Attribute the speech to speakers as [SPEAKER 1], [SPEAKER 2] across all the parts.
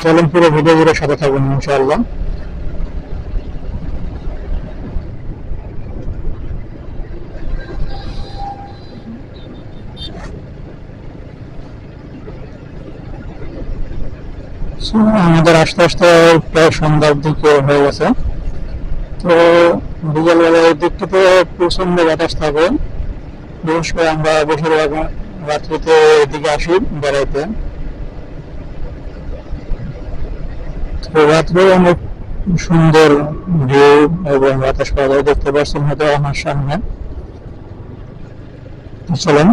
[SPEAKER 1] চলুন পুরো ভিডিও জুড়ে সাথে থাকবেন ইনশাআল্লাহ। আমাদের আস্তে আস্তে প্রায় সন্ধ্যার দিকে হয়ে গেছে। তো বিকেলবেলা এই দিকটাতে প্রচন্ড বাতাস থাকে, বিশেষ করে আমরা বেশিরভাগ রাত্রিতে এদিকে আসি বেড়াইতে। তো রাত্রে অনেক সুন্দর ভিউ এবং বাতাস পাওয়া যায়, দেখতে পাচ্ছেন হয়তো আমার সামনে। চলেন,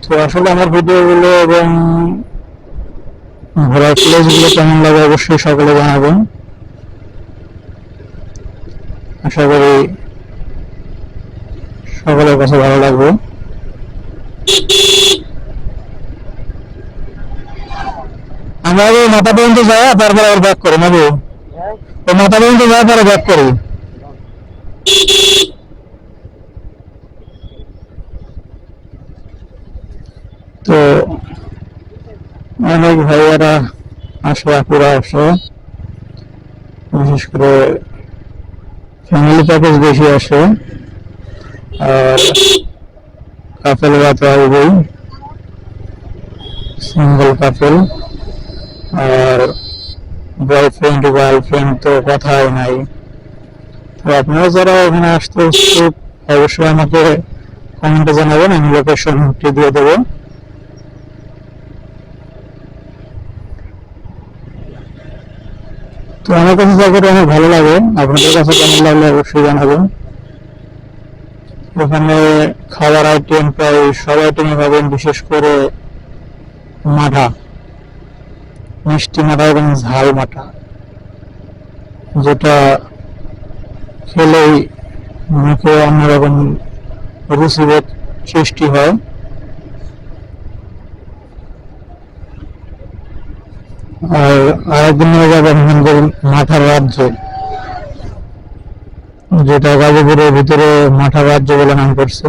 [SPEAKER 1] তো আসলে আমার ভিডিও গুলো এবং ঘোরার প্লেস গুলো কেমন লাগে অবশ্যই সকলে জানাবেন। আশা করি সকলের কাছে ভালো লাগবে। আমরা ওই মাথা পর্যন্ত যাই, তারপরে আবার ব্যাক করি না, ওই মাথা পর্যন্ত যাই পরে ব্যাক করি। তো অনেক ভাইয়ারা আসে, আপুরা আসে, বিশেষ করে ফ্যামিলি প্যাকেজ বেশি আসে, আর কাপেলরা তো আসবেই, সিঙ্গেল কাপেল আর বয়ফ্রেন্ড গার্লফ্রেন্ড তো কথাই নাই। তো আপনারা যারা ওখানে আসতে ইচ্ছুক অবশ্যই আমাকে কমেন্টে জানাবেন, আমি লোকেশনটি দিয়ে দেবো। তো আমার কাছে জায়গাটা অনেক ভালো লাগে, আপনাদের কাছে কেমন লাগলে অবশ্যই জানাবেন। ওখানে খাবার আইটেম প্রায় সব আইটেমই পাবেন, বিশেষ করে মাঠা, মিষ্টি মাঠা এবং ঝাল মাঠা, যেটা খেলেই মুখে অন্যরকম রুচিবোধ সৃষ্টি হয়। আর আরেকদিন নিয়ে যাবেন আমাদের মাঠার রাজ্য, যেটা গাজীপুরের ভিতরে মাঠার রাজ্য বলে নাম করছে।